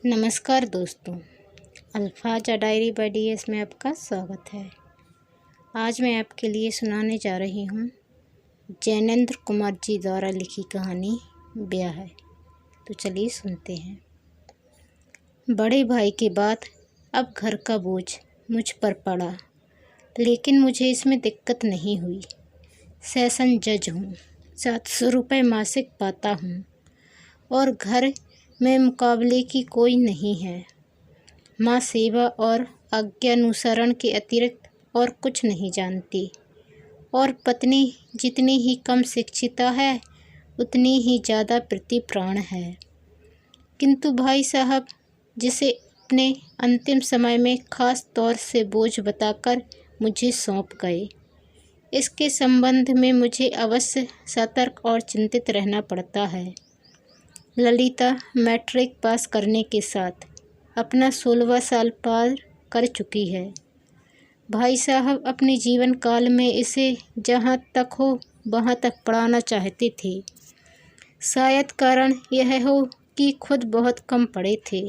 नमस्कार दोस्तों, अल्फाजा diary bye DS में आपका स्वागत है। आज मैं आपके लिए सुनाने जा रही हूँ जैनेंद्र कुमार जी द्वारा लिखी कहानी ब्याह है। तो चलिए सुनते हैं। बड़े भाई के बाद अब घर का बोझ मुझ पर पड़ा, लेकिन मुझे इसमें दिक्कत नहीं हुई। सेशन जज हूँ, 700 रुपये मासिक पाता हूँ और घर में मुकाबले की कोई नहीं है। माँ सेवा और आज्ञानुसरण के अतिरिक्त और कुछ नहीं जानती, और पत्नी जितनी ही कम शिक्षिता है उतनी ही ज़्यादा प्रति प्राण है। किंतु भाई साहब, जिसे अपने अंतिम समय में ख़ास तौर से बोझ बताकर मुझे सौंप गए, इसके संबंध में मुझे अवश्य सतर्क और चिंतित रहना पड़ता है। ललिता मैट्रिक पास करने के साथ अपना 16वां साल पार कर चुकी है। भाई साहब अपने जीवन काल में इसे जहाँ तक हो वहाँ तक पढ़ाना चाहते थे। शायद कारण यह हो कि खुद बहुत कम पढ़े थे,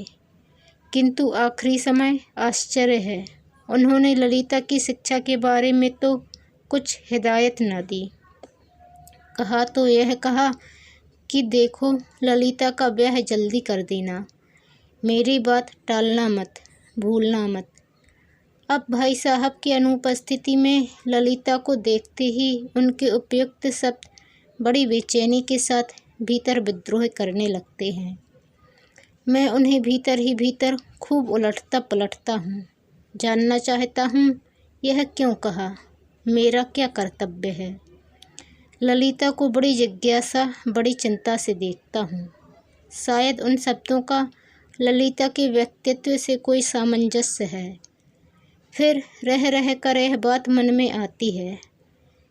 किंतु आखिरी समय आश्चर्य है, उन्होंने ललिता की शिक्षा के बारे में तो कुछ हिदायत न दी। कहा तो यह कहा कि देखो, ललिता का ब्याह जल्दी कर देना, मेरी बात टालना मत, भूलना मत। अब भाई साहब की अनुपस्थिति में ललिता को देखते ही उनके उपयुक्त शब्द बड़ी बेचैनी के साथ भीतर विद्रोह करने लगते हैं। मैं उन्हें भीतर ही भीतर खूब उलटता पलटता हूँ। जानना चाहता हूँ यह क्यों कहा, मेरा क्या कर्तव्य है। ललिता को बड़ी जिज्ञासा, बड़ी चिंता से देखता हूँ। शायद उन शब्दों का ललिता के व्यक्तित्व से कोई सामंजस्य है। फिर रह रह कर यह बात मन में आती है,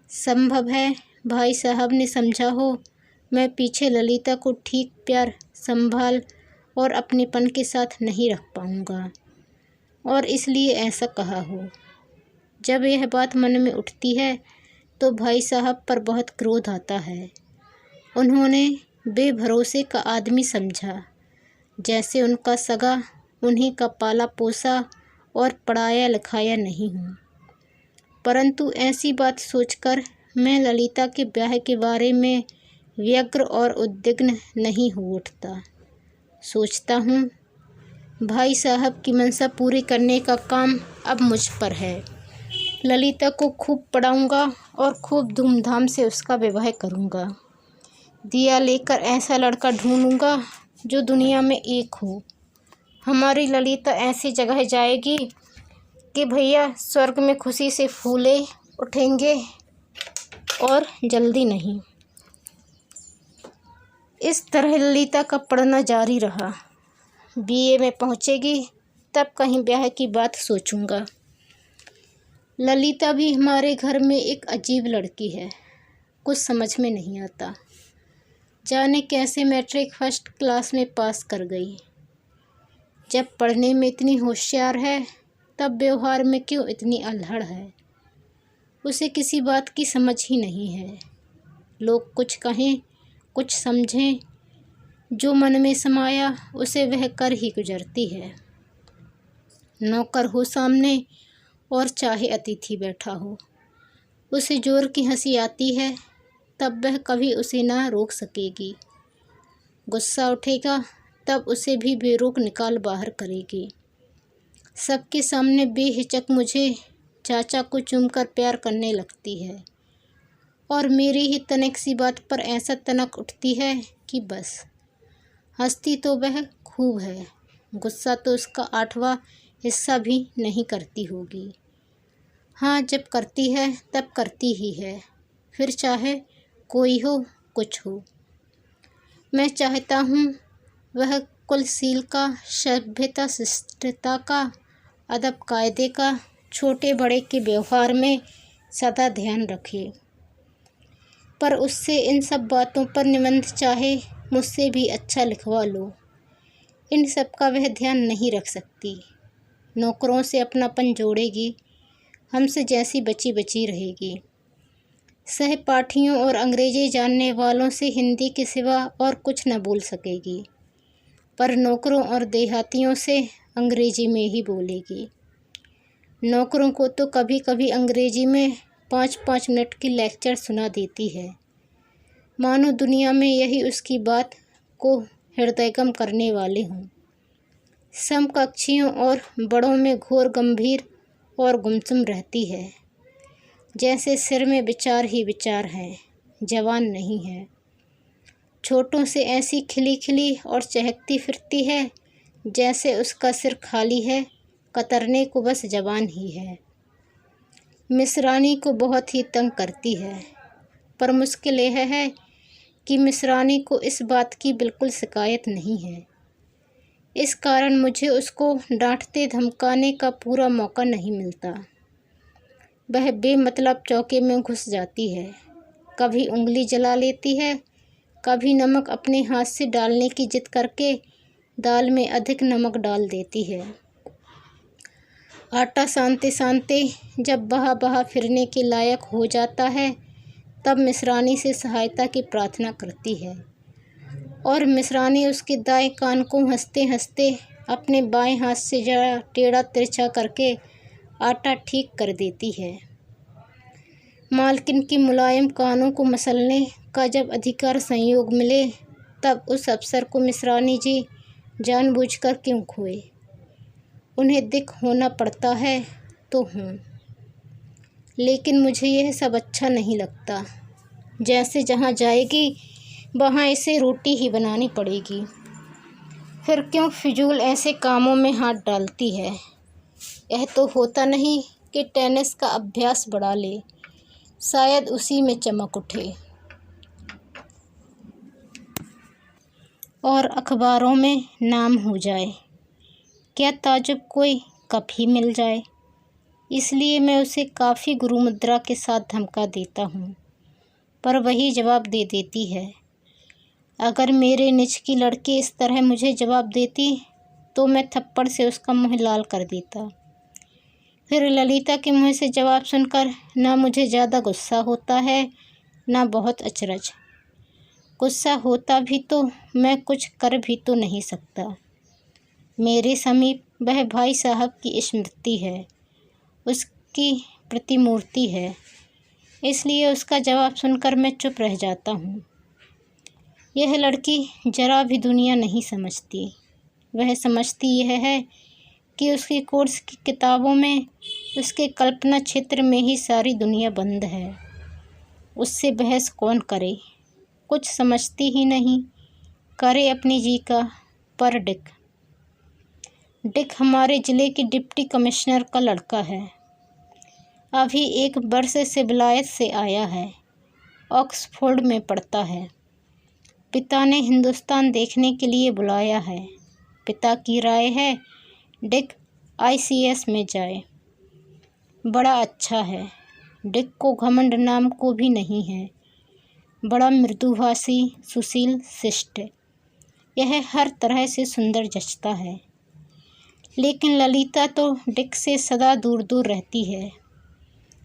संभव है भाई साहब ने समझा हो मैं पीछे ललिता को ठीक प्यार, संभाल और अपनेपन के साथ नहीं रख पाऊँगा, और इसलिए ऐसा कहा हो। जब यह बात मन में उठती है तो भाई साहब पर बहुत क्रोध आता है। उन्होंने बेभरोसे का आदमी समझा, जैसे उनका सगा, उन्हीं का पाला पोसा और पढ़ाया लिखाया नहीं हूँ। परंतु ऐसी बात सोचकर मैं ललिता के ब्याह के बारे में व्यग्र और उद्विग्न नहीं हो उठता। सोचता हूँ भाई साहब की मंशा पूरी करने का काम अब मुझ पर है। ललिता को खूब पढ़ाऊँगा और खूब धूमधाम से उसका विवाह करूँगा। दिया लेकर ऐसा लड़का ढूँढूँगा जो दुनिया में एक हो। हमारी ललिता ऐसी जगह जाएगी कि भैया स्वर्ग में खुशी से फूले उठेंगे, और जल्दी नहीं। इस तरह ललिता का पढ़ना जारी रहा। BA में पहुँचेगी तब कहीं ब्याह की बात सोचूँगा। ललिता भी हमारे घर में एक अजीब लड़की है, कुछ समझ में नहीं आता। जाने कैसे मैट्रिक फर्स्ट क्लास में पास कर गई। जब पढ़ने में इतनी होशियार है तब व्यवहार में क्यों इतनी अल्हड़ है। उसे किसी बात की समझ ही नहीं है। लोग कुछ कहें, कुछ समझें, जो मन में समाया उसे वह कर ही गुजरती है। नौकर हो सामने और चाहे अतिथि बैठा हो, उसे जोर की हंसी आती है तब वह कभी उसे ना रोक सकेगी। गुस्सा उठेगा तब उसे भी बेरोक निकाल बाहर करेगी। सबके सामने बेहिचक मुझे, चाचा को चूमकर प्यार करने लगती है, और मेरी ही तनिक सी बात पर ऐसा तनक उठती है कि बस। हंसती तो वह खूब है, गुस्सा तो उसका 8वां हिस्सा भी नहीं करती होगी। हाँ, जब करती है तब करती ही है, फिर चाहे कोई हो, कुछ हो। मैं चाहता हूँ वह कुलशील का, सभ्यता शिष्टता का, अदब कायदे का, छोटे बड़े के व्यवहार में सदा ध्यान रखे। पर उससे इन सब बातों पर निबंध चाहे मुझसे भी अच्छा लिखवा लो, इन सब का वह ध्यान नहीं रख सकती। नौकरों से अपनापन जोड़ेगी, हमसे जैसी बची बची रहेगी। सहपाठियों और अंग्रेजी जानने वालों से हिंदी के सिवा और कुछ न बोल सकेगी। पर नौकरों और देहातियों से अंग्रेजी में ही बोलेगी। नौकरों को तो कभी कभी अंग्रेजी में 5-5 मिनट की लेक्चर सुना देती है, मानो दुनिया में यही उसकी बात को हृदयंगम करने वाले हों। समकक्षियों और बड़ों में घोर गंभीर और गुमसुम रहती है, जैसे सिर में विचार ही विचार हैं, जवान नहीं है। छोटों से ऐसी खिली खिली और चहकती फिरती है, जैसे उसका सिर खाली है, कतरने को बस जवान ही है। मिसरानी को बहुत ही तंग करती है, पर मुश्किल यह है कि मिसरानी को इस बात की बिल्कुल शिकायत नहीं है। इस कारण मुझे उसको डांटते धमकाने का पूरा मौका नहीं मिलता। वह बेमतलब चौके में घुस जाती है, कभी उंगली जला लेती है, कभी नमक अपने हाथ से डालने की जिद करके दाल में अधिक नमक डाल देती है। आटा सानते सानते जब बहा बहा फिरने के लायक हो जाता है, तब मिसरानी से सहायता की प्रार्थना करती है और मिसरानी उसके दाएं कान को हंसते हंसते अपने बाएं हाथ से जरा टेढ़ा तिरछा करके आटा ठीक कर देती है। मालकिन की मुलायम कानों को मसलने का जब अधिकार संयोग मिले, तब उस अवसर को मिसरानी जी जानबूझकर क्यों खोए। उन्हें दिक होना पड़ता है तो हूँ, लेकिन मुझे यह सब अच्छा नहीं लगता। जैसे जहाँ जाएगी वहाँ इसे रोटी ही बनानी पड़ेगी, फिर क्यों फिजूल ऐसे कामों में हाथ डालती है। यह तो होता नहीं कि टेनिस का अभ्यास बढ़ा ले, शायद उसी में चमक उठे और अखबारों में नाम हो जाए। क्या ताजुब कोई कप ही मिल जाए। इसलिए मैं उसे काफ़ी गुरु मुद्रा के साथ धमका देता हूँ, पर वही जवाब दे देती है। अगर मेरे निज की लड़की इस तरह मुझे जवाब देती तो मैं थप्पड़ से उसका मुँह लाल कर देता। फिर ललिता के मुँह से जवाब सुनकर ना मुझे ज़्यादा गुस्सा होता है, ना बहुत अचरज। गुस्सा होता भी तो मैं कुछ कर भी तो नहीं सकता। मेरे समीप वह भाई साहब की स्मृति है, उसकी प्रतिमूर्ति है, इसलिए उसका जवाब सुनकर मैं चुप रह जाता हूँ। यह लड़की जरा भी दुनिया नहीं समझती। वह समझती यह है कि उसकी कोर्स की किताबों में उसके कल्पना क्षेत्र में ही सारी दुनिया बंद है। उससे बहस कौन करे, कुछ समझती ही नहीं, करे अपनी जी का। पर डिक हमारे ज़िले के डिप्टी कमिश्नर का लड़का है। अभी 1 वर्ष से विलायत से आया है, ऑक्सफोर्ड में पढ़ता है। पिता ने हिंदुस्तान देखने के लिए बुलाया है। पिता की राय है डिक ICS में जाए। बड़ा अच्छा है। डिक को घमंड नाम को भी नहीं है। बड़ा मृदुभाषी, सुशील, शिष्ट। यह हर तरह से सुंदर जचता है। लेकिन ललिता तो डिक से सदा दूर दूर रहती है।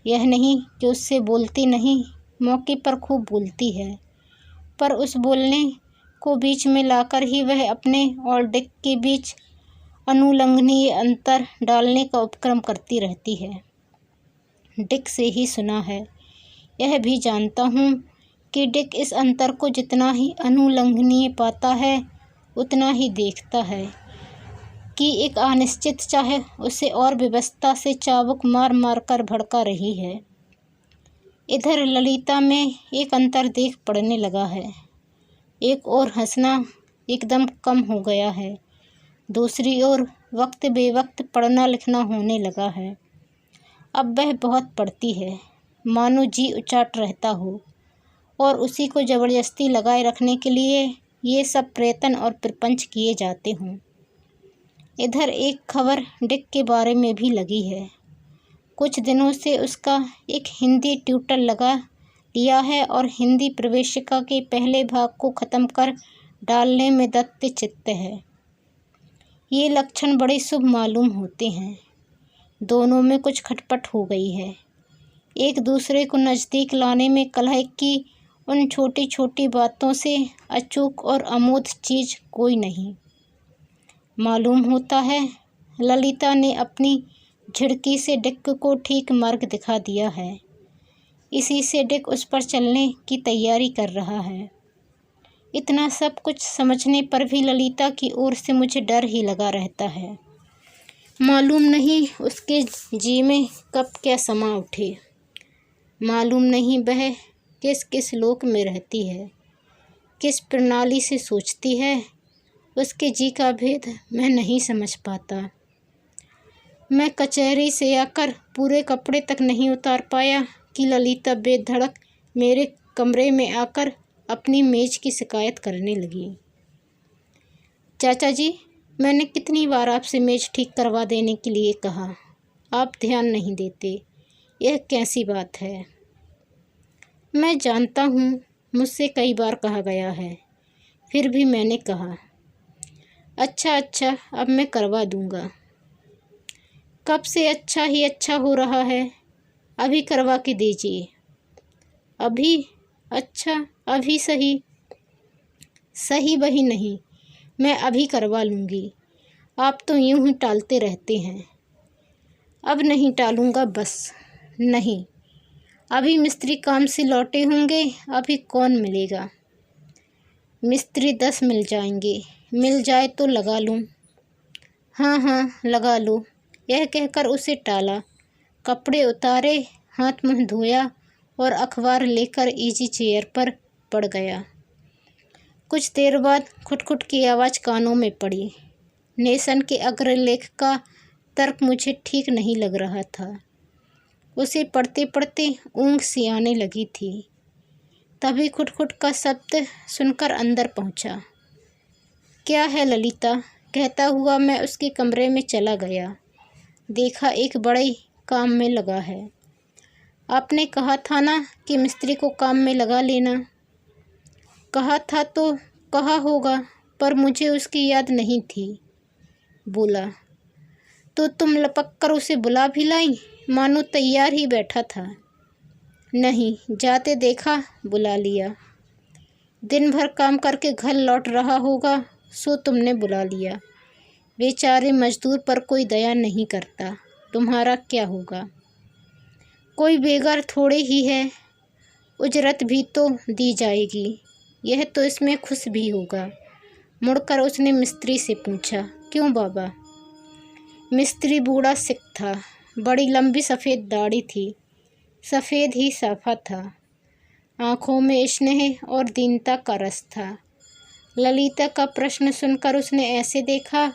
यह नहीं कि उससे बोलती नहीं, मौके पर खूब बोलती है, पर उस बोलने को बीच में लाकर ही वह अपने और डिक के बीच अनुलंघनीय अंतर डालने का उपक्रम करती रहती है। डिक से ही सुना है, यह भी जानता हूँ कि डिक इस अंतर को जितना ही अनुलंघनीय पाता है, उतना ही देखता है कि एक अनिश्चित चाहे उसे और व्यवस्था से चाबुक मार मार कर भड़का रही है। इधर ललिता में एक अंतर देख पड़ने लगा है। एक ओर हंसना एकदम कम हो गया है, दूसरी ओर वक्त बेवक्त पढ़ना लिखना होने लगा है। अब वह बहुत पढ़ती है, मानो जी उचाट रहता हो, और उसी को ज़बरदस्ती लगाए रखने के लिए ये सब प्रयत्न और प्रपंच किए जाते हों। इधर एक खबर डिक के बारे में भी लगी है। कुछ दिनों से उसका एक हिंदी ट्यूटर लगा लिया है और हिंदी प्रवेशिका के पहले भाग को ख़त्म कर डालने में दत्त चित्त है। ये लक्षण बड़े शुभ मालूम होते हैं। दोनों में कुछ खटपट हो गई है। एक दूसरे को नज़दीक लाने में कलह की उन छोटी छोटी बातों से अचूक और अमोद चीज़ कोई नहीं। मालूम होता है ललिता ने अपनी झिड़की से डिक को ठीक मार्ग दिखा दिया है। इसी से डिक उस पर चलने की तैयारी कर रहा है। इतना सब कुछ समझने पर भी ललिता की ओर से मुझे डर ही लगा रहता है। मालूम नहीं उसके जी में कब क्या समा उठे। मालूम नहीं वह किस किस लोक में रहती है, किस प्रणाली से सोचती है। उसके जी का भेद मैं नहीं समझ पाता। मैं कचहरी से आकर पूरे कपड़े तक नहीं उतार पाया कि ललिता बेधड़क मेरे कमरे में आकर अपनी मेज की शिकायत करने लगी। चाचा जी, मैंने कितनी बार आपसे मेज ठीक करवा देने के लिए कहा, आप ध्यान नहीं देते। यह कैसी बात है? मैं जानता हूँ मुझसे कई बार कहा गया है, फिर भी मैंने कहा। अच्छा, अब मैं करवा दूँगा। कब से अच्छा ही अच्छा हो रहा है, अभी करवा के दीजिए। अभी? अच्छा, अभी सही। सही वही नहीं, मैं अभी करवा लूँगी। आप तो यूं ही टालते रहते हैं। अब नहीं टालूँगा बस। नहीं, अभी मिस्त्री काम से लौटे होंगे, अभी कौन मिलेगा। मिस्त्री 10 मिल जाएंगे, मिल जाए तो लगा लूँ। हाँ, लगा लो। यह कहकर उसे टाला। कपड़े उतारे, हाथ मुँह धोया और अखबार लेकर इजी चेयर पर पड़ गया। कुछ देर बाद खुटखुट की आवाज़ कानों में पड़ी। नेशन के अग्रलेख का तर्क मुझे ठीक नहीं लग रहा था। उसे पढ़ते पढ़ते ऊँघ सी आने लगी थी। तभी खुटखुट का शब्द सुनकर अंदर पहुँचा। क्या है ललिता, कहता हुआ मैं उसके कमरे में चला गया। देखा एक बड़े काम में लगा है। आपने कहा था ना कि मिस्त्री को काम में लगा लेना। कहा था तो कहा होगा, पर मुझे उसकी याद नहीं थी। बोला तो तुम लपक कर उसे बुला भी लाई, मानो तैयार ही बैठा था। नहीं, जाते देखा, बुला लिया। दिन भर काम करके घर लौट रहा होगा, सो तुमने बुला लिया। बेचारे मजदूर पर कोई दया नहीं करता। तुम्हारा क्या होगा? कोई बेगार थोड़े ही है, उजरत भी तो दी जाएगी। यह तो इसमें खुश भी होगा। मुड़कर उसने मिस्त्री से पूछा, क्यों बाबा? मिस्त्री बूढ़ा सिख था। बड़ी लंबी सफ़ेद दाढ़ी थी। सफ़ेद ही साफा था। आँखों में स्नेह और दीनता का रस था। ललिता का प्रश्न सुनकर उसने ऐसे देखा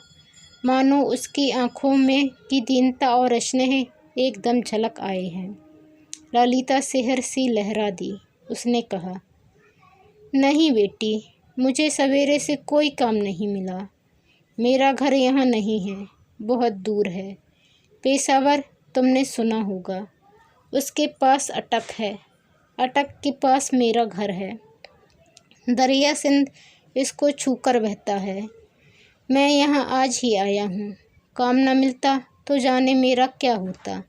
मानो उसकी आँखों में की दीनता और स्नेह एकदम झलक आए हैं। ललिता सिहर सी लहरा दी। उसने कहा, नहीं बेटी, मुझे सवेरे से कोई काम नहीं मिला। मेरा घर यहाँ नहीं है, बहुत दूर है। पेशावर तुमने सुना होगा, उसके पास अटक है। अटक के पास मेरा घर है। दरिया सिंध इसको छूकर बहता है। मैं यहाँ आज ही आया हूँ। काम न मिलता तो जाने मेरा क्या होता।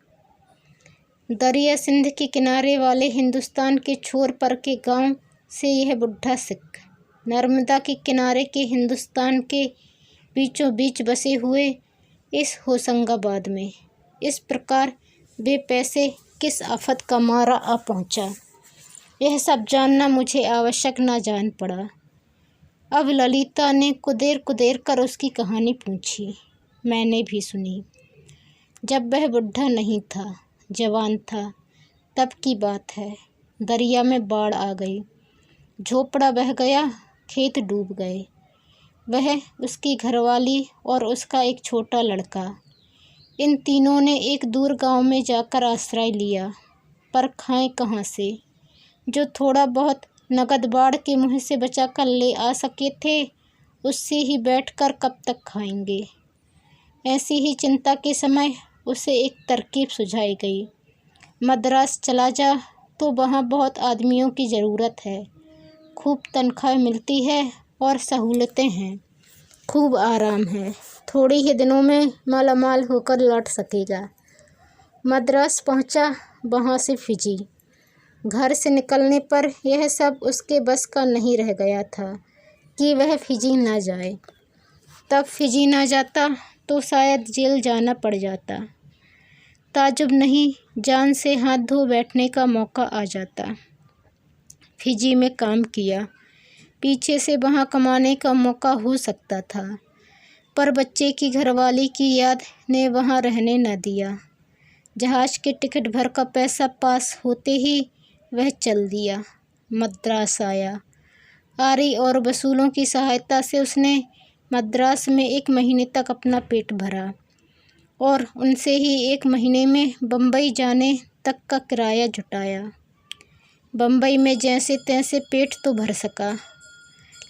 दरिया सिंध के किनारे वाले हिंदुस्तान के छोर पर के गांव से यह बुढ़ा सिख नर्मदा के किनारे के हिंदुस्तान के बीचों बीच बसे हुए इस होशंगाबाद में इस प्रकार बेपैसे किस आफत का मारा आ पहुँचा, यह सब जानना मुझे आवश्यक न जान पड़ा। अब ललिता ने कुदेर कुदेर कर उसकी कहानी पूछी। मैंने भी सुनी। जब वह बुढ़ा नहीं था, जवान था, तब की बात है। दरिया में बाढ़ आ गई, झोपड़ा बह गया, खेत डूब गए। वह, उसकी घरवाली और उसका एक छोटा लड़का, इन तीनों ने एक दूर गांव में जाकर आश्रय लिया। पर खाएं कहाँ से? जो थोड़ा बहुत नगद बाढ़ के मुँह से बचा कर ले आ सके थे, उससे ही बैठकर कब तक खाएंगे। ऐसी ही चिंता के समय उसे एक तरकीब सुझाई गई। मद्रास चला जा, तो वहाँ बहुत आदमियों की ज़रूरत है। खूब तनख्वाह मिलती है और सहूलतें हैं, खूब आराम है। थोड़े ही दिनों में मालामाल होकर लौट सकेगा। मद्रास पहुँचा, वहाँ से फिजी। घर से निकलने पर यह सब उसके बस का नहीं रह गया था कि वह फिजी न जाए। तब फिजी ना जाता तो शायद जेल जाना पड़ जाता। ताजुब नहीं, जान से हाथ धो बैठने का मौका आ जाता। फिजी में काम किया, पीछे से वहाँ कमाने का मौका हो सकता था, पर बच्चे की घरवाली की याद ने वहाँ रहने न दिया। जहाज़ के टिकट भर का पैसा पास होते ही वह चल दिया। मद्रास आया। आरी और वसूलों की सहायता से उसने मद्रास में 1 महीने तक अपना पेट भरा और उनसे ही 1 महीने में बम्बई जाने तक का किराया जुटाया। बम्बई में जैसे तैसे पेट तो भर सका।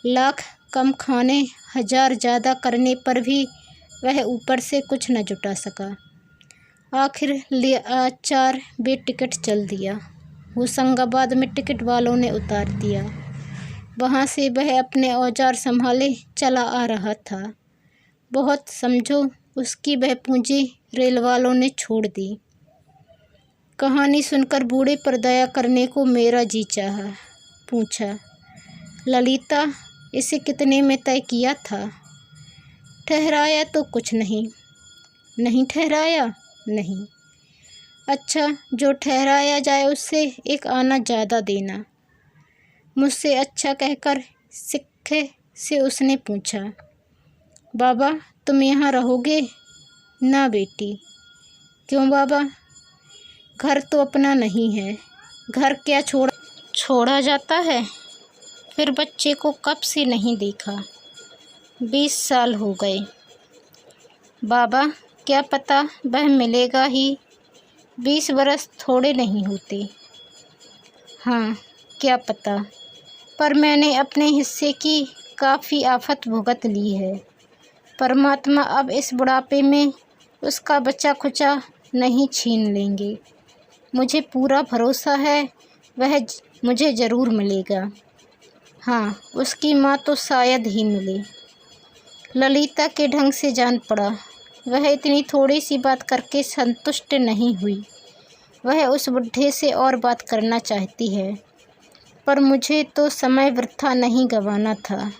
लाख कम खाने, 1000 ज़्यादा करने पर भी वह ऊपर से कुछ न जुटा सका। आखिर लाचार बेटिकट चल दिया। होशंगाबाद में टिकट वालों ने उतार दिया। वहाँ से वह अपने औजार संभाले चला आ रहा था। बहुत समझो, उसकी वह पूंजी रेल वालों ने छोड़ दी। कहानी सुनकर बूढ़े पर दया करने को मेरा जी चाहा। पूछा, ललिता, इसे कितने में तय किया था? ठहराया तो कुछ नहीं। नहीं ठहराया? नहीं। अच्छा, जो ठहराया जाए उससे 1 आना ज़्यादा देना। मुझसे अच्छा कहकर सिक्के से उसने पूछा, बाबा तुम यहाँ रहोगे? ना बेटी। क्यों बाबा? घर तो अपना नहीं है। घर क्या छोड़ा जाता है? फिर बच्चे को कब से नहीं देखा? 20 साल हो गए। बाबा क्या पता वह मिलेगा ही। 20 बरस थोड़े नहीं होते। हाँ क्या पता, पर मैंने अपने हिस्से की काफ़ी आफत भुगत ली है। परमात्मा अब इस बुढ़ापे में उसका बचा खुचा नहीं छीन लेंगे। मुझे पूरा भरोसा है वह मुझे ज़रूर मिलेगा। हाँ, उसकी माँ तो शायद ही मिले। ललिता के ढंग से जान पड़ा। वह इतनी थोड़ी सी बात करके संतुष्ट नहीं हुई। वह उस बुढ़े से और बात करना चाहती है, पर मुझे तो समय वृथा नहीं गंवाना था।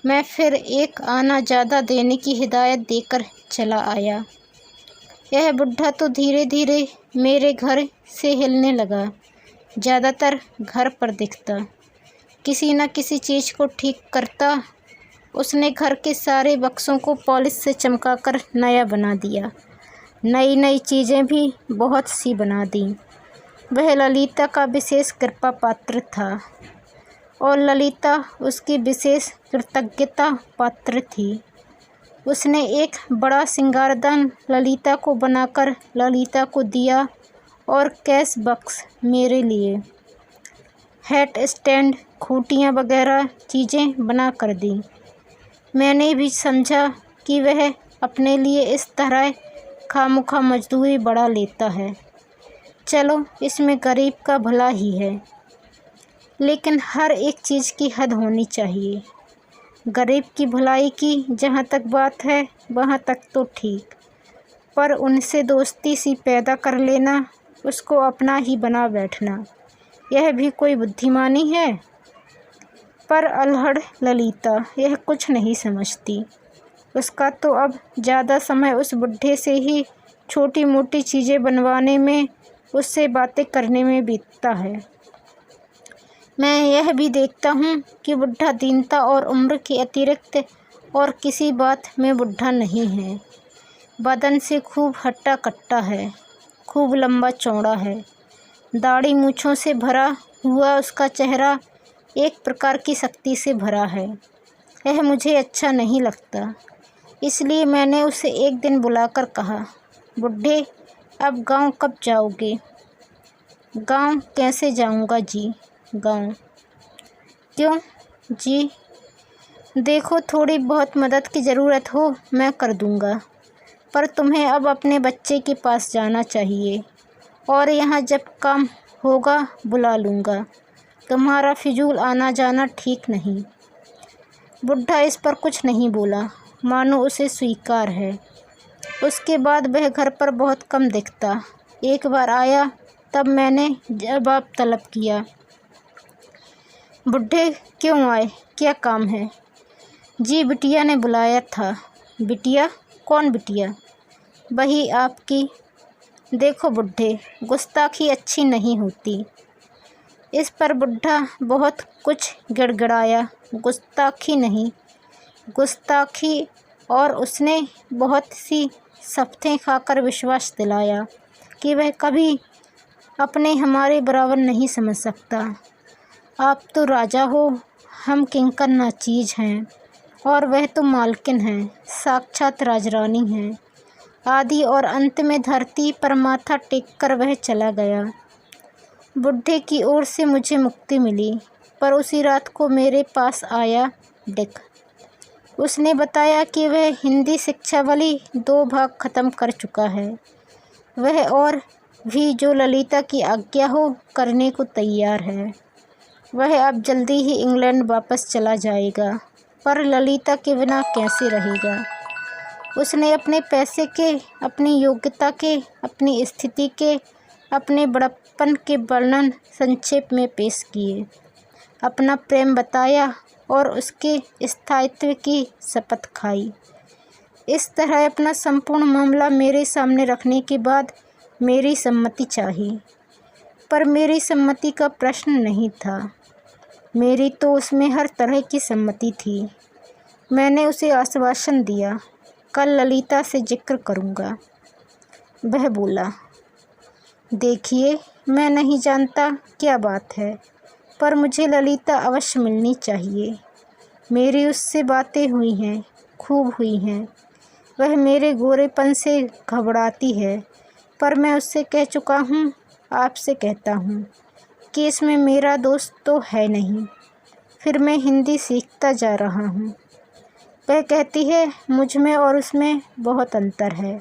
मैं फिर 1 आना ज़्यादा देने की हिदायत देकर चला आया। यह बुढ़ा तो धीरे धीरे मेरे घर से हिलने लगा। ज़्यादातर घर पर दिखता, किसी न किसी चीज़ को ठीक करता। उसने घर के सारे बक्सों को पॉलिश से चमकाकर नया बना दिया। नई नई चीज़ें भी बहुत सी बना दी। वह ललिता का विशेष कृपा पात्र था और ललिता उसकी विशेष कृतज्ञता पात्र थी। उसने एक बड़ा सिंगारदान ललिता को बनाकर ललिता को दिया और कैश बक्स मेरे लिए। हैट स्टैंड, खूंटियाँ वगैरह चीज़ें बना कर दी। मैंने भी समझा कि वह अपने लिए इस तरह खामखा मजदूरी बढ़ा लेता है। चलो, इसमें गरीब का भला ही है, लेकिन हर एक चीज़ की हद होनी चाहिए। गरीब की भलाई की जहाँ तक बात है वहाँ तक तो ठीक, पर उनसे दोस्ती सी पैदा कर लेना, उसको अपना ही बना बैठना, यह भी कोई बुद्धिमानी है? पर अल्हड़ ललिता यह कुछ नहीं समझती। उसका तो अब ज़्यादा समय उस बुढ़े से ही छोटी मोटी चीज़ें बनवाने में, उससे बातें करने में बीतता है। मैं यह भी देखता हूँ कि बुढ़ा दीनता और उम्र के अतिरिक्त और किसी बात में बुढ़ा नहीं है। बदन से खूब हट्टा कट्टा है, खूब लंबा चौड़ा है। दाढ़ी मूँछों से भरा हुआ उसका चेहरा एक प्रकार की शक्ति से भरा है। यह मुझे अच्छा नहीं लगता। इसलिए मैंने उसे एक दिन बुलाकर कहा, बुढ़े अब गांव कब जाओगे? गांव कैसे जाऊंगा जी? गांव क्यों जी? देखो, थोड़ी बहुत मदद की ज़रूरत हो मैं कर दूंगा, पर तुम्हें अब अपने बच्चे के पास जाना चाहिए और यहाँ जब काम होगा बुला लूँगा। तुम्हारा फिजूल आना जाना ठीक नहीं। बुढ़ा इस पर कुछ नहीं बोला, मानो उसे स्वीकार है। उसके बाद वह घर पर बहुत कम दिखता। एक बार आया, तब मैंने जवाब तलब किया, बुढ़े क्यों आए, क्या काम है? जी बिटिया ने बुलाया था। बिटिया? कौन बिटिया? वही आपकी। देखो बुढ़े, गुस्ताखी अच्छी नहीं होती। इस पर बुढ़ा बहुत कुछ गिड़गिड़ाया। गुस्ताखी नहीं, गुस्ताखी। और उसने बहुत सी शपथें खाकर विश्वास दिलाया कि वह कभी अपने हमारे बराबर नहीं समझ सकता। आप तो राजा हो, हम किंकर नाचीज हैं, और वह तो मालकिन हैं, साक्षात राजरानी हैं। आदि और अंत में धरती पर माथा टेककर वह चला गया। बुढ़े की ओर से मुझे मुक्ति मिली, पर उसी रात को मेरे पास आया डिक। उसने बताया कि वह हिंदी शिक्षावली 2 भाग ख़त्म कर चुका है। वह और भी जो ललिता की आज्ञा हो करने को तैयार है। वह अब जल्दी ही इंग्लैंड वापस चला जाएगा, पर ललिता के बिना कैसे रहेगा। उसने अपने पैसे के, अपनी योग्यता के, अपनी स्थिति के, अपने बड़प्पन के वर्णन संक्षेप में पेश किए, अपना प्रेम बताया और उसके स्थायित्व की शपथ खाई। इस तरह अपना संपूर्ण मामला मेरे सामने रखने के बाद मेरी सम्मति चाहिए, पर मेरी सम्मति का प्रश्न नहीं था। मेरी तो उसमें हर तरह की सम्मति थी। मैंने उसे आश्वासन दिया, कल ललिता से जिक्र करूँगा। वह बोला, देखिए, मैं नहीं जानता क्या बात है, पर मुझे ललिता अवश्य मिलनी चाहिए। मेरी उससे बातें हुई हैं, खूब हुई हैं। वह मेरे गोरेपन से घबराती है, पर मैं उससे कह चुका हूँ, आपसे कहता हूँ कि इसमें मेरा दोस्त तो है नहीं। फिर मैं हिंदी सीखता जा रहा हूँ। वह कहती है, मुझ में और उसमें बहुत अंतर है।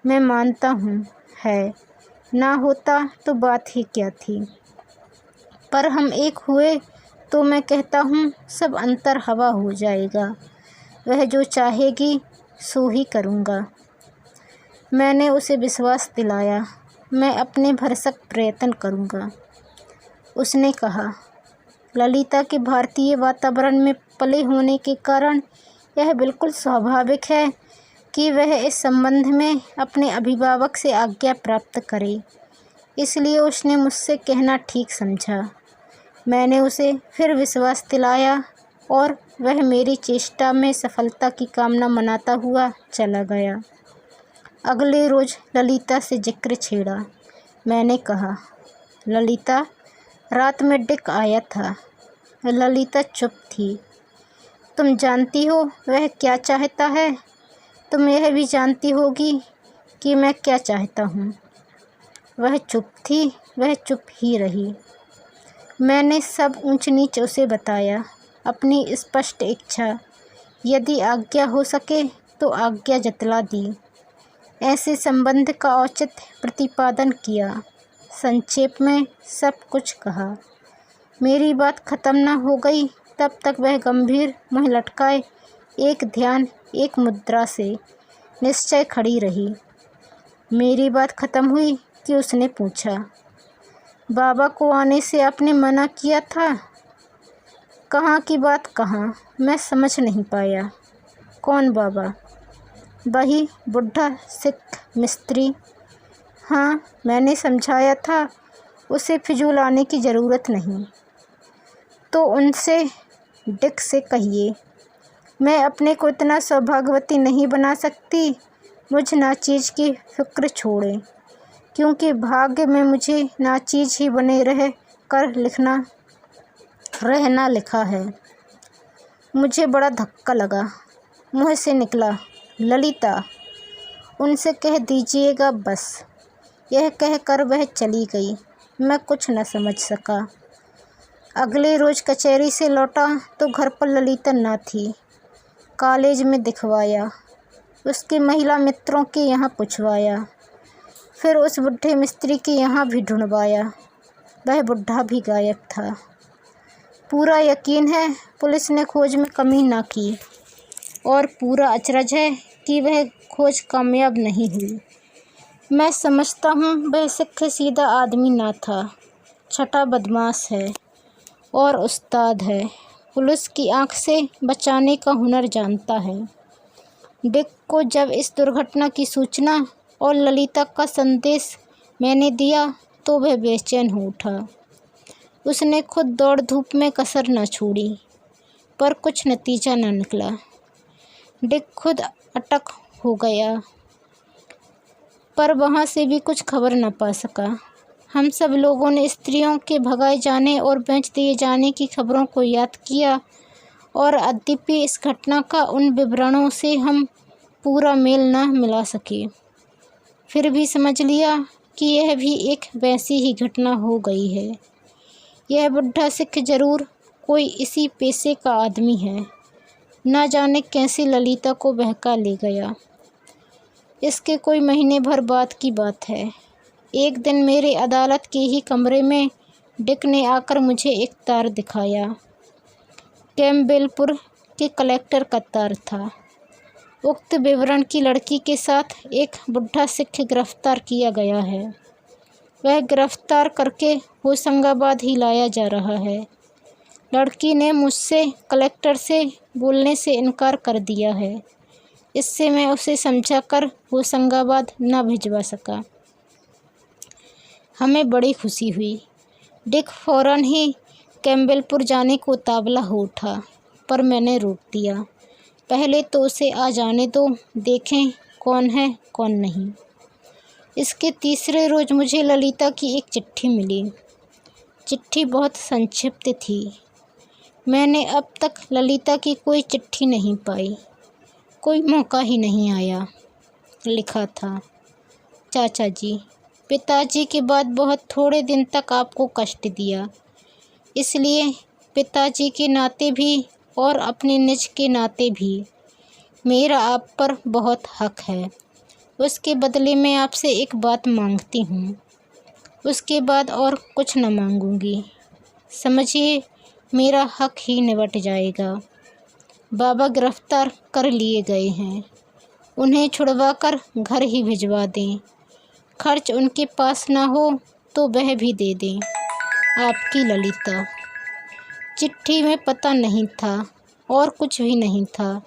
मैं मानता हूँ है, ना होता तो बात ही क्या थी, पर हम एक हुए तो मैं कहता हूँ सब अंतर हवा हो जाएगा। वह जो चाहेगी सो ही करूँगा। मैंने उसे विश्वास दिलाया, मैं अपने भरसक प्रयत्न करूँगा। उसने कहा, ललिता के भारतीय वातावरण में पले होने के कारण यह बिल्कुल स्वाभाविक है कि वह इस संबंध में अपने अभिभावक से आज्ञा प्राप्त करे। इसलिए उसने मुझसे कहना ठीक समझा। मैंने उसे फिर विश्वास दिलाया और वह मेरी चेष्टा में सफलता की कामना मनाता हुआ चला गया। अगले रोज़ ललिता से जिक्र छेड़ा। मैंने कहा, ललिता, रात में डिक आया था। ललिता चुप थी। तुम जानती हो वह क्या चाहता है? तुम यह भी जानती होगी कि मैं क्या चाहता हूँ। वह चुप थी, वह चुप ही रही। मैंने सब ऊंच नीच उसे बताया, अपनी स्पष्ट इच्छा, यदि आज्ञा हो सके तो आज्ञा जतला दी। ऐसे संबंध का औचित्य प्रतिपादन किया। संक्षेप में सब कुछ कहा। मेरी बात खत्म न हो गई तब तक वह गंभीर, मुँह लटकाए, एक ध्यान, एक मुद्रा से निश्चय खड़ी रही। मेरी बात खत्म हुई कि उसने पूछा, बाबा को आने से आपने मना किया था? कहाँ की बात कहाँ? मैं समझ नहीं पाया। कौन बाबा? वही बुढ़ा सिख मिस्त्री। हाँ, मैंने समझाया था उसे फिजूल आने की ज़रूरत नहीं। तो उनसे, डिक से कहिए, मैं अपने को इतना सौभाग्यवती नहीं बना सकती। मुझ नाचीज़ की फिक्र छोड़ें, क्योंकि भाग्य में मुझे नाचीज़ ही बने रहना लिखा है। मुझे बड़ा धक्का लगा। मुँह से निकला, ललिता, उनसे कह दीजिएगा बस। यह कहकर वह चली गई। मैं कुछ न समझ सका। अगले रोज़ कचहरी से लौटा तो घर पर ललिता न थी। कॉलेज में दिखवाया, उसके महिला मित्रों के यहाँ पूछवाया, फिर उस बुढ़े मिस्त्री के यहाँ भी ढूंढवाया। वह बुढ़ा भी गायब था। पूरा यकीन है पुलिस ने खोज में कमी ना की, और पूरा अचरज है कि वह खोज कामयाब नहीं हुई। मैं समझता हूँ वह सिख सीधा आदमी ना था, छठा बदमाश है और उस्ताद है। पुलिस की आंख से बचाने का हुनर जानता है। डिक को जब इस दुर्घटना की सूचना और ललिता का संदेश मैंने दिया तो वह बेचैन हो उठा। उसने खुद दौड़ धूप में कसर न छोड़ी, पर कुछ नतीजा न निकला। डिक खुद अटक हो गया, पर वहाँ से भी कुछ खबर न पा सका। हम सब लोगों ने स्त्रियों के भगाए जाने और बेच दिए जाने की खबरों को याद किया और यद्यपि इस घटना का उन विवरणों से हम पूरा मेल न मिला सके, फिर भी समझ लिया कि यह भी एक वैसी ही घटना हो गई है। यह बुढ़ा सिख जरूर कोई इसी पेशे का आदमी है। न जाने कैसे ललिता को बहका ले गया। इसके कोई महीने भर बाद की बात है। एक दिन मेरे अदालत के ही कमरे में डिक ने आकर मुझे एक तार दिखाया। कैम्पबेलपुर के कलेक्टर का तार था। उक्त विवरण की लड़की के साथ एक बुढ़ा सिख गिरफ्तार किया गया है। वह गिरफ्तार करके होशंगाबाद ही लाया जा रहा है। लड़की ने मुझसे कलेक्टर से बोलने से इनकार कर दिया है। इससे मैं उसे समझाकर होशंगाबाद न भिजवा सका। हमें बड़ी खुशी हुई। डिक फौरन ही कैम्पबेलपुर जाने को उतावला हो उठा, पर मैंने रोक दिया। पहले तो उसे आ जाने दो, देखें कौन है कौन नहीं। इसके तीसरे रोज़ मुझे ललिता की एक चिट्ठी मिली। चिट्ठी बहुत संक्षिप्त थी। मैंने अब तक ललिता की कोई चिट्ठी नहीं पाई, कोई मौका ही नहीं आया। लिखा था, चाचा जी, पिताजी के बाद बहुत थोड़े दिन तक आपको कष्ट दिया, इसलिए पिताजी के नाते भी और अपने निज के नाते भी मेरा आप पर बहुत हक है। उसके बदले में आपसे एक बात मांगती हूँ, उसके बाद और कुछ न मांगूंगी। समझिए मेरा हक ही निबट जाएगा। बाबा गिरफ्तार कर लिए गए हैं, उन्हें छुड़वाकर घर ही भिजवा दें। खर्च उनके पास ना हो तो वह भी दे दें। आपकी ललिता। चिट्ठी में पता नहीं था और कुछ भी नहीं था,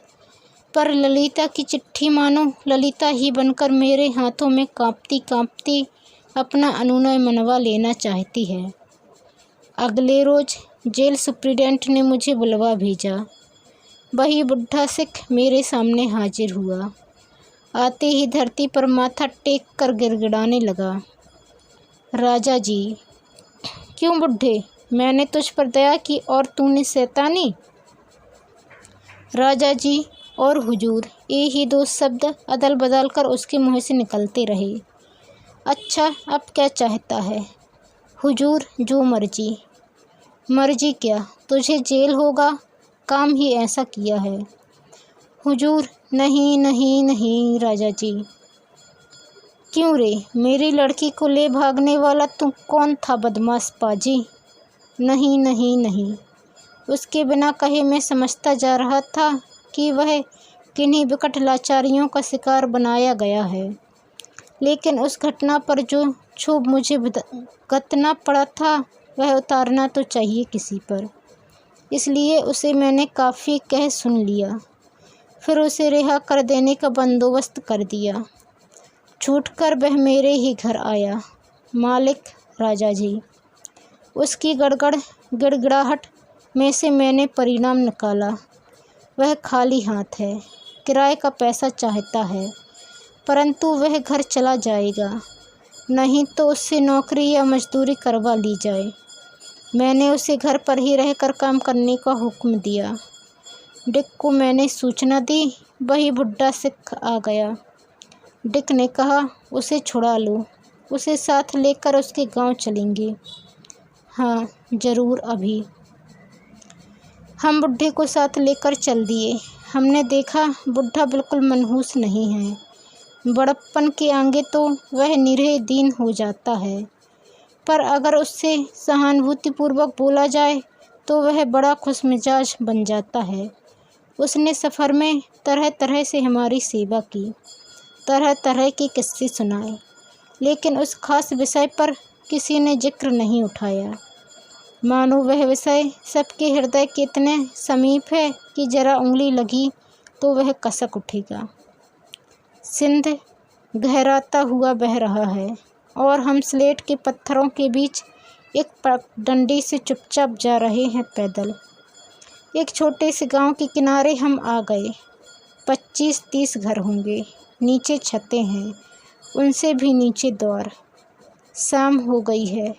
पर ललिता की चिट्ठी मानो ललिता ही बनकर मेरे हाथों में कांपती कांपती अपना अनुनय मनवा लेना चाहती है। अगले रोज़ जेल सुप्रिटेंडेंट ने मुझे बुलवा भेजा। वही बुढ़ा सिख मेरे सामने हाजिर हुआ। आते ही धरती पर माथा टेक कर गिड़गिड़ाने लगा। राजा जी। क्यों बुढ़े, मैंने तुझ पर दया की और तूने शैतानी। राजा जी और हुजूर, ये ही दो शब्द अदल बदल कर उसके मुँह से निकलते रहे। अच्छा, अब क्या चाहता है? हुजूर, जो मर्जी। मर्जी क्या, तुझे जेल होगा, काम ही ऐसा किया है। हुजूर, नहीं नहीं नहीं राजा जी। क्यों रे, मेरी लड़की को ले भागने वाला तू कौन था बदमाश पाजी? नहीं नहीं नहीं। उसके बिना कहे मैं समझता जा रहा था कि वह किन्हीं विकट लाचारियों का शिकार बनाया गया है, लेकिन उस घटना पर जो क्षोभ मुझे भुगतना पड़ा था वह उतारना तो चाहिए किसी पर, इसलिए उसे मैंने काफ़ी कह सुन लिया। फिर उसे रिहा कर देने का बंदोबस्त कर दिया। छूटकर वह मेरे ही घर आया। मालिक राजा जी। उसकी गिड़गिड़ाहट में से मैंने परिणाम निकाला। वह खाली हाथ है, किराए का पैसा चाहता है, परंतु वह घर चला जाएगा, नहीं तो उससे नौकरी या मजदूरी करवा ली जाए। मैंने उसे घर पर ही रहकर काम करने का हुक्म दिया। डिक को मैंने सूचना दी। वही बुढ़ा सिख आ गया। डिक ने कहा, उसे छुड़ा लो, उसे साथ लेकर उसके गांव चलेंगे। हाँ ज़रूर। अभी हम बुढ़े को साथ लेकर चल दिए। हमने देखा बुढ़ा बिल्कुल मनहूस नहीं है। बड़प्पन के आगे तो वह निरे दीन हो जाता है, पर अगर उससे सहानुभूतिपूर्वक बोला जाए तो वह बड़ा खुशमिजाज बन जाता है। उसने सफ़र में तरह तरह से हमारी सेवा की, तरह तरह के किस्से सुनाए, लेकिन उस खास विषय पर किसी ने जिक्र नहीं उठाया। मानो वह विषय सबके हृदय के इतने समीप है कि जरा उंगली लगी तो वह कसक उठेगा। सिंध गहराता हुआ बह रहा है और हम स्लेट के पत्थरों के बीच एक पगडंडी से चुपचाप जा रहे हैं पैदल। एक छोटे से गांव के किनारे हम आ गए। 25-30 घर होंगे। नीचे छतें हैं, उनसे भी नीचे द्वार। शाम हो गई है।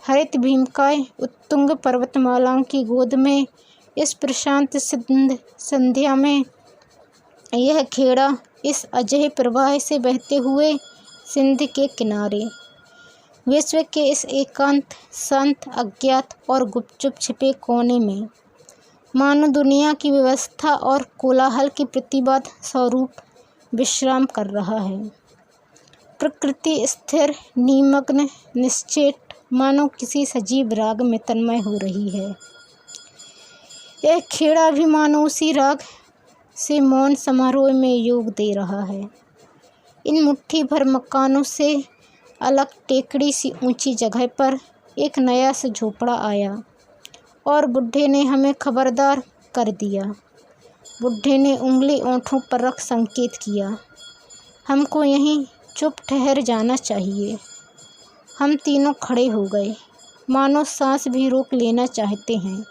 हरित भीमकाय उत्तुंग पर्वतमालाओं की गोद में इस प्रशांत संध्या में यह खेड़ा इस अजय प्रवाह से बहते हुए सिंध के किनारे, विश्व के इस एकांत, शांत, अज्ञात और गुपचुप छिपे कोने में मानो दुनिया की व्यवस्था और कोलाहल के प्रतिवाद स्वरूप विश्राम कर रहा है। प्रकृति स्थिर, निमग्न, निश्चेत, मानो किसी सजीव राग में तन्मय हो रही है। यह खेड़ा भी मानो उसी राग से मौन समारोह में योग दे रहा है। इन मुट्ठी भर मकानों से अलग टेकड़ी सी ऊंची जगह पर एक नया सा झोपड़ा आया और बुढ़े ने हमें खबरदार कर दिया। बुढ़े ने उंगली ओंठों पर रख संकेत किया, हमको यहीं चुप ठहर जाना चाहिए। हम तीनों खड़े हो गए, मानो सांस भी रोक लेना चाहते हैं,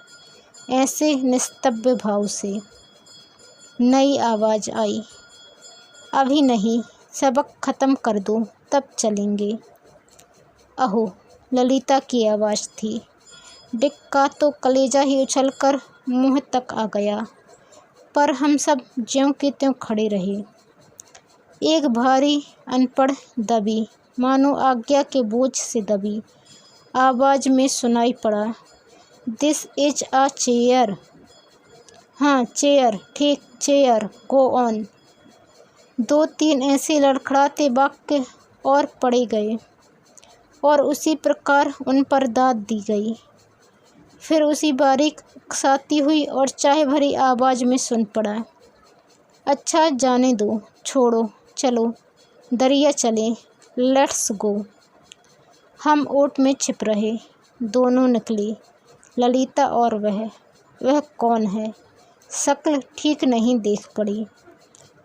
ऐसे निस्तब्ध भाव से। नई आवाज़ आई, अभी नहीं, सबक ख़त्म कर दो तब चलेंगे। अहो, ललिता की आवाज़ थी। डिक का तो कलेजा ही उछलकर मुंह तक आ गया, पर हम सब ज्यों के त्यों खड़े रहे। एक भारी अनपढ़ दबी, मानो आज्ञा के बोझ से दबी आवाज़ में सुनाई पड़ा, दिस इज अ चेयर। हाँ चेयर, ठीक चेयर, गो ऑन। 2-3 ऐसे लड़खड़ाते वाक्य और पढ़े गए और उसी प्रकार उन पर दाद दी गई। फिर उसी बारीक उकसाती हुई और चाह भरी आवाज़ में सुन पड़ा, अच्छा जाने दो, छोड़ो, चलो दरिया चलें, लेट्स गो। हम ओट में छिप रहे। दोनों निकली, ललिता और वह कौन है? शक्ल ठीक नहीं देख पड़ी,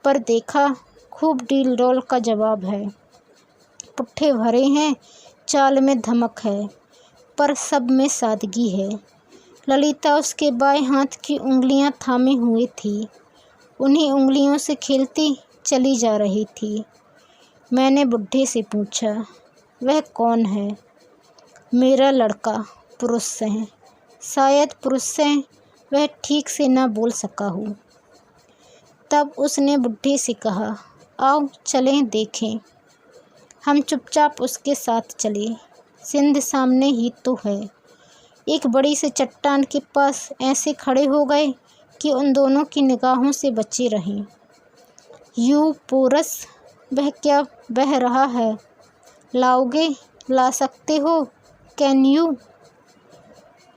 पर देखा खूब डील डॉल का जवाब है। पुट्ठे भरे हैं, चाल में धमक है, पर सब में सादगी है। ललिता उसके बाएं हाथ की उंगलियां थामे हुए थी, उन्हीं उंगलियों से खेलती चली जा रही थी। मैंने बुढ़े से पूछा, वह कौन है? मेरा लड़का, पुरुष है, शायद पुरुष है, वह ठीक से ना बोल सका हूँ। तब उसने बुढ़े से कहा, आओ चलें देखें। हम चुपचाप उसके साथ चले। सिंध सामने ही तो है। एक बड़ी सी चट्टान के पास ऐसे खड़े हो गए कि उन दोनों की निगाहों से बचे रहें। यू पोरस, वह क्या बह रहा है? लाओगे? ला सकते हो? Can you?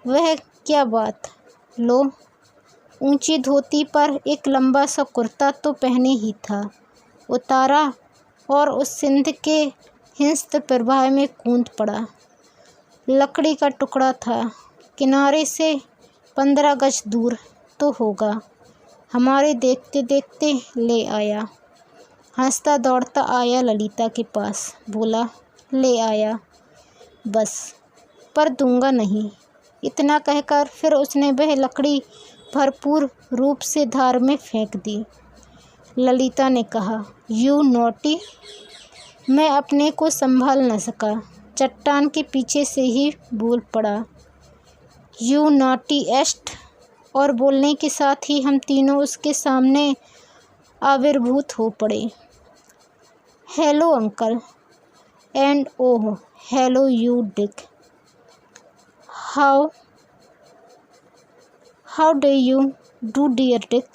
वह क्या बात, लो। ऊंची धोती पर एक लंबा सा कुर्ता तो पहने ही था, उतारा और उस सिंध के हिंस्त प्रवाह में कूद पड़ा। लकड़ी का टुकड़ा था, किनारे से 15 गज दूर तो होगा। हमारे देखते देखते ले आया। हंसता दौड़ता आया ललिता के पास, बोला, ले आया बस, पर दूंगा नहीं। इतना कहकर फिर उसने वह लकड़ी भरपूर रूप से धार में फेंक दी। ललिता ने कहा, यू नॉटी। मैं अपने को संभाल न सका, चट्टान के पीछे से ही बोल पड़ा, यू नॉटी एस्ट। और बोलने के साथ ही हम तीनों उसके सामने आविर्भूत हो पड़े। Hello uncle, and oh hello you Dick, how do you do dear Dick,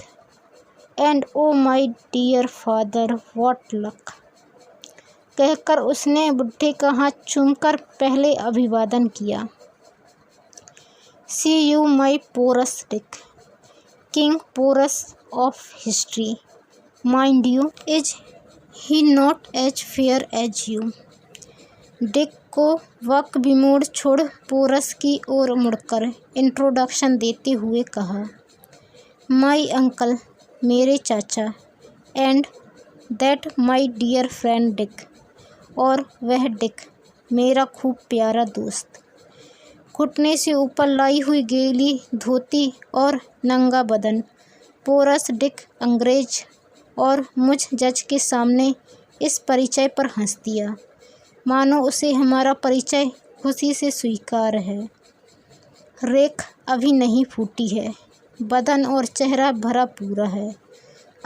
and oh my dear father, what luck. कहकर उसने बुढ़े का हाथ चूमकर पहले अभिवादन किया। See you my Porus Dick, king Porus of history, mind you, is he not as fair as you. Dick को वक विमूढ़ छोड़ पोरस की ओर मुड़कर इंट्रोडक्शन देते हुए कहा, माई अंकल, मेरे चाचा, and that my dear friend Dick, और वह डिक, मेरा खूब प्यारा दोस्त। घुटने से ऊपर लाई हुई गीली धोती और नंगा बदन। पोरस डिक अंग्रेज और मुझ जज के सामने इस परिचय पर हंस दिया, मानो उसे हमारा परिचय खुशी से स्वीकार है। रेख अभी नहीं फूटी है, बदन और चेहरा भरा पूरा है,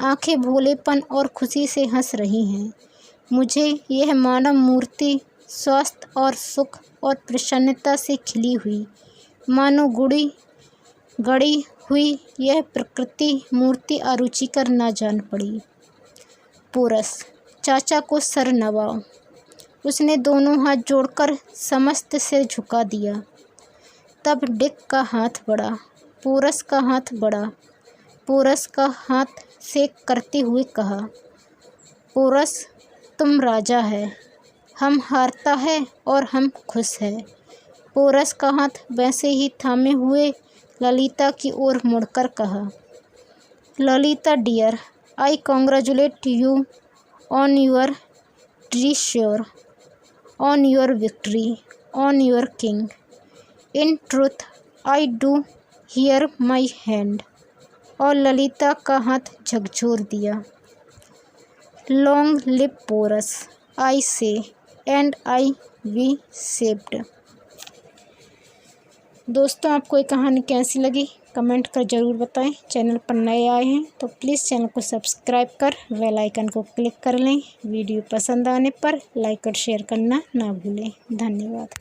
आंखें भोलेपन और खुशी से हंस रही हैं। मुझे यह मानव मूर्ति स्वस्थ और सुख और प्रसन्नता से खिली हुई, मानो गढ़ी हुई यह प्रकृति मूर्ति अरुचिकर न जान पड़ी। पोरस, चाचा को सर नवाओ। उसने दोनों हाथ जोड़कर समस्त सिर झुका दिया। तब डिक का हाथ बढ़ा, पोरस का हाथ बढ़ा। पोरस का हाथ सेक करते हुए कहा, पोरस, तुम राजा है, हम हारता है और हम खुश है। पोरस का हाथ वैसे ही थामे हुए ललिता की ओर मुड़कर कहा, Lalita dear, I congratulate you on your treasure, on your victory, on your king. In truth I do hear my hand. और ललिता का हाथ झकझोर दिया। लॉन्ग लिव पोरस, आई से, एंड आई बी सेव्ड। दोस्तों, आपको ये कहानी कैसी लगी कमेंट कर ज़रूर बताएं। चैनल पर नए आए हैं तो प्लीज़ चैनल को सब्सक्राइब कर बेल आइकन को क्लिक कर लें। वीडियो पसंद आने पर लाइक और शेयर करना ना भूलें। धन्यवाद।